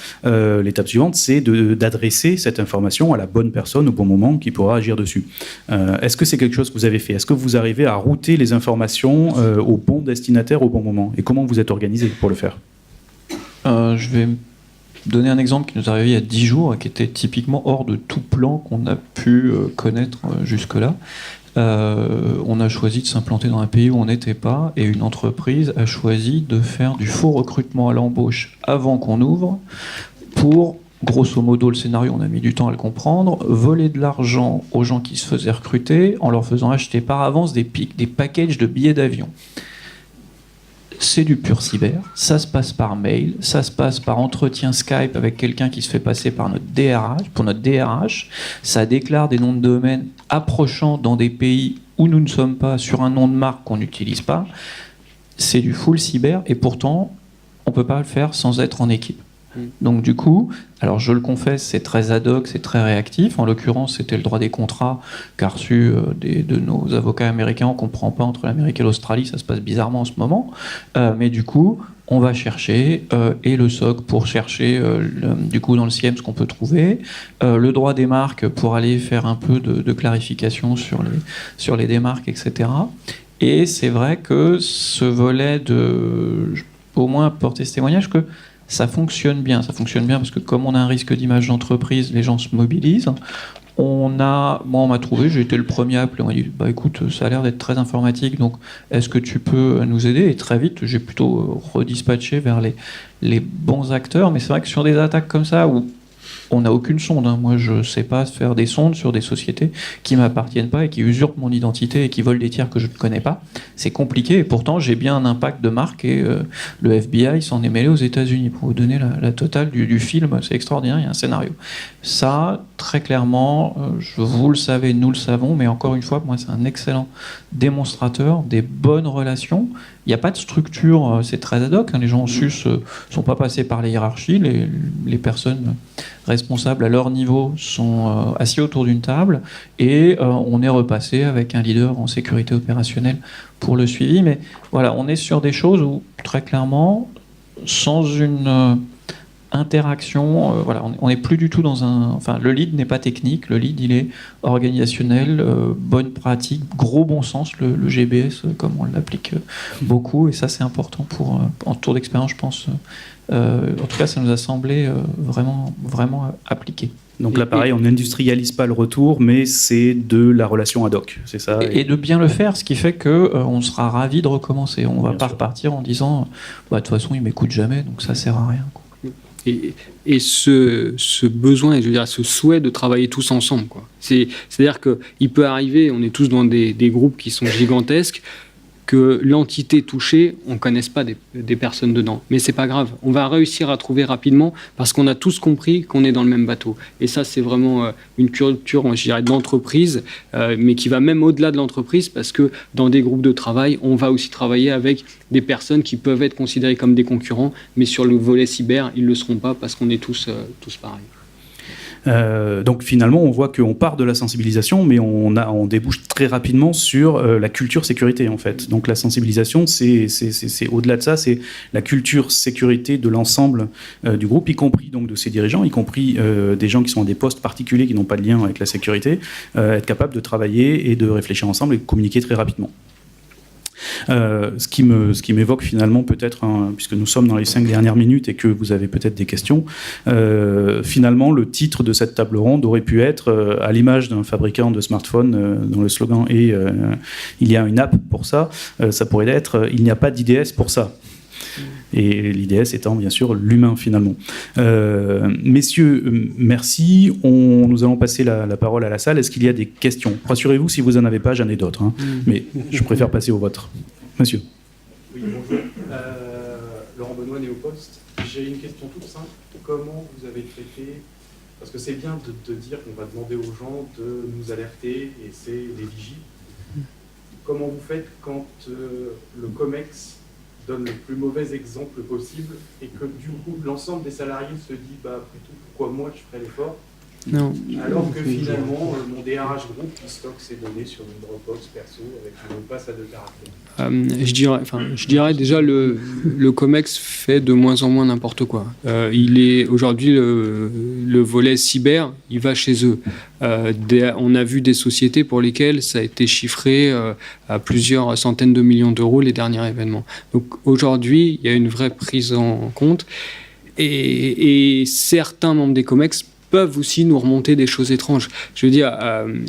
l'étape suivante, c'est d'adresser cette information à la bonne personne au bon moment qui pourra agir dessus. Est-ce que c'est quelque chose que vous avez fait? Est-ce que vous arrivez à router les informations au bon destinataire au bon moment? Et comment vous êtes organisé pour le faire? Je vais donner un exemple qui nous est arrivé il y a 10 jours et qui était typiquement hors de tout plan qu'on a pu connaître jusque-là. On a choisi de s'implanter dans un pays où on n'était pas et une entreprise a choisi de faire du faux recrutement à l'embauche avant qu'on ouvre pour, grosso modo, le scénario, on a mis du temps à le comprendre, voler de l'argent aux gens qui se faisaient recruter en leur faisant acheter par avance des packages de billets d'avion. C'est du pur cyber, ça se passe par mail, ça se passe par entretien Skype avec quelqu'un qui se fait passer par pour notre DRH, ça déclare des noms de domaine approchant dans des pays où nous ne sommes pas, sur un nom de marque qu'on n'utilise pas. C'est du full cyber et pourtant, on ne peut pas le faire sans être en équipe. Donc du coup, alors je le confesse, c'est très ad hoc, c'est très réactif. En l'occurrence, c'était le droit des contrats qu'a reçu de nos avocats américains. On ne comprend pas entre l'Amérique et l'Australie, ça se passe bizarrement en ce moment. Mais du coup, on va chercher, et le SOC pour chercher, du coup, dans le CIEM, ce qu'on peut trouver, le droit des marques pour aller faire un peu de clarification sur les démarques, etc. Et c'est vrai que ce volet au moins porter ce témoignage que ça fonctionne bien. Ça fonctionne bien parce que comme on a un risque d'image d'entreprise, les gens se mobilisent. On m'a trouvé, j'ai été le premier à appeler. On m'a dit, bah écoute, ça a l'air d'être très informatique, donc est-ce que tu peux nous aider? Et très vite, j'ai plutôt redispatché vers les bons acteurs. Mais c'est vrai que sur des attaques comme ça, où on n'a aucune sonde. Hein. Moi, je ne sais pas faire des sondes sur des sociétés qui ne m'appartiennent pas et qui usurpent mon identité et qui volent des tiers que je ne connais pas. C'est compliqué et pourtant, j'ai bien un impact de marque et le FBI s'en est mêlé aux États-Unis. Pour vous donner la totale du film, c'est extraordinaire, il y a un scénario. Ça, très clairement, vous le savez, nous le savons, mais encore une fois, pour moi, c'est un excellent démonstrateur des bonnes relations. Il n'y a pas de structure, c'est très ad hoc. Hein, les gens en sus ne sont pas passés par les hiérarchies. Les personnes responsables à leur niveau sont assis autour d'une table et on est repassé avec un leader en sécurité opérationnelle pour le suivi. Mais voilà, on est sur des choses où, très clairement, sans une interaction, voilà, on n'est plus du tout dans enfin, le lead n'est pas technique, le lead il est organisationnel, bonne pratique, gros bon sens, le GBS comme on l'applique beaucoup, et ça c'est important pour en tour d'expérience, je pense. En tout cas, ça nous a semblé vraiment, vraiment appliqué. Donc là, pareil, on n'industrialise pas le retour, mais c'est de la relation ad hoc, c'est ça? Et de bien le faire, ce qui fait qu'on sera ravi de recommencer. On ne va pas repartir en disant bah, de toute façon, il ne m'écoute jamais, donc ça ne sert à rien. Quoi. Et ce besoin, et je veux dire, ce souhait de travailler tous ensemble, quoi. C'est-à-dire qu'il peut arriver, on est tous dans des groupes qui sont gigantesques, que l'entité touchée, on ne connaisse pas des personnes dedans. Mais c'est pas grave, on va réussir à trouver rapidement parce qu'on a tous compris qu'on est dans le même bateau. Et ça, c'est vraiment une culture, je dirais, d'entreprise, mais qui va même au-delà de l'entreprise parce que dans des groupes de travail, on va aussi travailler avec des personnes qui peuvent être considérées comme des concurrents, mais sur le volet cyber, ils ne le seront pas parce qu'on est tous pareils. Donc finalement, on voit qu'on part de la sensibilisation, mais on débouche très rapidement sur la culture sécurité en fait. Donc la sensibilisation, c'est au-delà de ça, c'est la culture sécurité de l'ensemble du groupe, y compris donc de ses dirigeants, y compris des gens qui sont à des postes particuliers qui n'ont pas de lien avec la sécurité, être capable de travailler et de réfléchir ensemble et de communiquer très rapidement. Ce qui m'évoque finalement peut-être, puisque nous sommes dans les 5 dernières minutes et que vous avez peut-être des questions, finalement le titre de cette table ronde aurait pu être à l'image d'un fabricant de smartphones dont le slogan est il y a une app pour ça, ça pourrait être il n'y a pas d'IDS pour ça. Et l'IDS étant bien sûr l'humain finalement. Messieurs, merci. Nous allons passer la parole à la salle. Est-ce qu'il y a des questions ? Rassurez-vous, si vous n'en avez pas, j'en ai d'autres. Hein. Mais je préfère passer aux vôtres. Monsieur. Oui, bonjour. Laurent Benoît, Néopost. J'ai une question toute simple. Comment vous avez traité... Parce que c'est bien de dire qu'on va demander aux gens de nous alerter, et c'est des vigies. Comment vous faites quand le COMEX donne le plus mauvais exemple possible et que du coup l'ensemble des salariés se dit après tout pourquoi moi je ferais l'effort Non. alors que finalement mon DRH groupe il stocke ses données sur une Dropbox perso avec un mot de passe à 2 caractères. Je dirais déjà le COMEX fait de moins en moins n'importe quoi. Il est aujourd'hui le volet cyber, il va chez eux. On a vu des sociétés pour lesquelles ça a été chiffré à plusieurs centaines de millions d'euros les derniers événements. Donc aujourd'hui, il y a une vraie prise en compte et certains membres des COMEX peuvent aussi nous remonter des choses étranges. Je veux dire,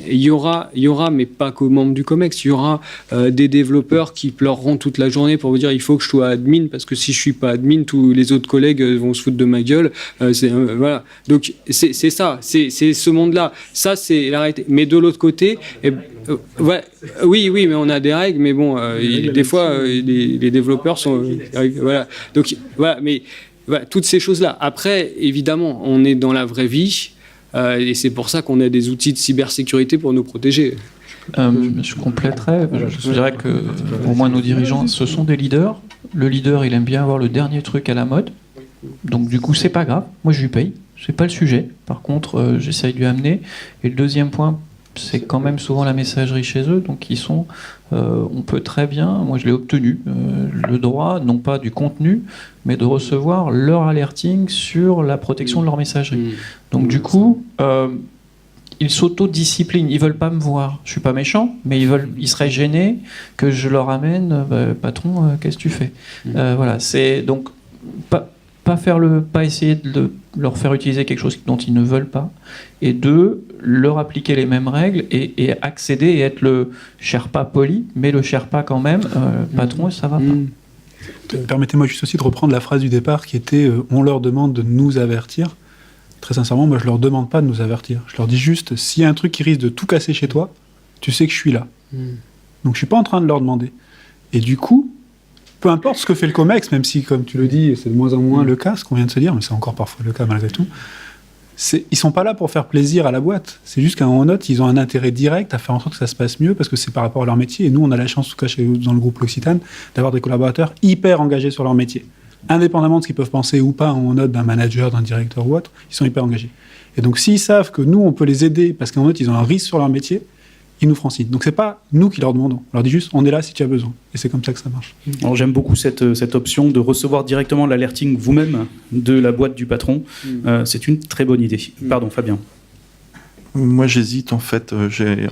il y aura, mais pas qu'aux membres du COMEX, il y aura des développeurs qui pleureront toute la journée pour vous dire il faut que je sois admin, parce que si je suis pas admin, tous les autres collègues vont se foutre de ma gueule. Voilà. Donc c'est ça, c'est ce monde-là. Ça, c'est la réalité. Mais de l'autre côté, oui, mais on a des règles, mais bon, des fois, les développeurs sont... voilà. Donc, voilà, mais... Voilà, toutes ces choses-là. Après, évidemment, on est dans la vraie vie et c'est pour ça qu'on a des outils de cybersécurité pour nous protéger. Je compléterais. Je dirais que, au moins, nos dirigeants, ce sont des leaders. Le leader, il aime bien avoir le dernier truc à la mode. Donc, du coup, c'est pas grave. Moi, je lui paye. C'est pas le sujet. Par contre, j'essaye de lui amener. Et le deuxième point, c'est quand même souvent la messagerie chez eux. Donc, ils sont... on peut très bien, moi je l'ai obtenu, le droit, non pas du contenu, mais de recevoir leur alerting sur la protection de leur messagerie. Donc du coup, ils s'autodisciplinent, ils veulent pas me voir. Je suis pas méchant, mais ils seraient gênés que je leur amène, patron, qu'est-ce que tu fais ? Voilà, c'est donc pas essayer de leur faire utiliser quelque chose dont ils ne veulent pas, et leur appliquer les mêmes règles et accéder et être le Sherpa poli, mais le Sherpa quand même, patron, ça va pas. Permettez-moi juste aussi de reprendre la phrase du départ qui était on leur demande de nous avertir. Très sincèrement, moi je leur demande pas de nous avertir. Je leur dis juste, s'il y a un truc qui risque de tout casser chez toi, tu sais que je suis là. Donc je suis pas en train de leur demander. Et du coup, peu importe ce que fait le COMEX, même si, comme tu le dis, c'est de moins en moins le cas, ce qu'on vient de se dire, mais c'est encore parfois le cas malgré tout, ils sont pas là pour faire plaisir à la boîte. C'est juste qu'à un note, ils ont un intérêt direct à faire en sorte que ça se passe mieux, parce que c'est par rapport à leur métier. Et nous, on a la chance, en tout cas dans le groupe L'Occitane, d'avoir des collaborateurs hyper engagés sur leur métier. Indépendamment de ce qu'ils peuvent penser ou pas en note d'un manager, d'un directeur ou autre, ils sont hyper engagés. Et donc, s'ils savent que nous, on peut les aider, parce qu'en note, ils ont un risque sur leur métier, ils nous francinent. Donc, c'est pas nous qui leur demandons. On leur dit juste, on est là si tu as besoin. Et c'est comme ça que ça marche. Alors, j'aime beaucoup cette option de recevoir directement l'alerting vous-même de la boîte du patron. C'est une très bonne idée. Pardon, Fabien. Moi, j'hésite en fait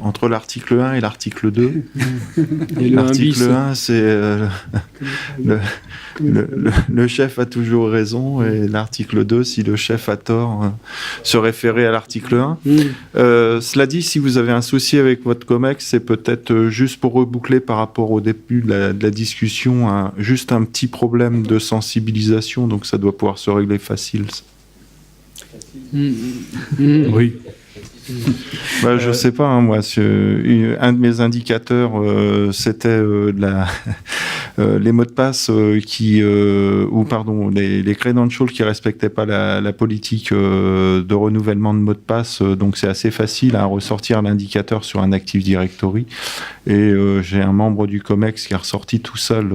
entre l'article 1 et l'article 2. Et l'article 1, c'est le chef a toujours raison, et l'article 2, si le chef a tort, se référer à l'article 1. Cela dit, si vous avez un souci avec votre COMEX, c'est peut-être juste pour reboucler par rapport au début de la discussion, juste un petit problème de sensibilisation, donc ça doit pouvoir se régler facile. Oui. Je sais pas, hein, moi. Un de mes indicateurs, c'était les mots de passe les credentials qui respectaient pas la politique de renouvellement de mots de passe. Donc c'est assez facile à ressortir l'indicateur sur un Active Directory. Et j'ai un membre du COMEX qui a ressorti tout seul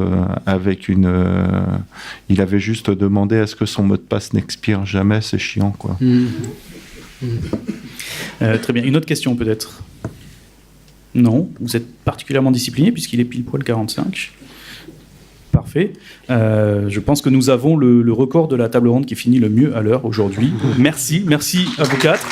avec il avait juste demandé à ce que son mot de passe n'expire jamais. C'est chiant, quoi. Très bien. Une autre question peut-être? Non, vous êtes particulièrement discipliné puisqu'il est pile poil 45. Parfait. Je pense que nous avons le record de la table ronde qui finit le mieux à l'heure aujourd'hui. Merci à vous quatre.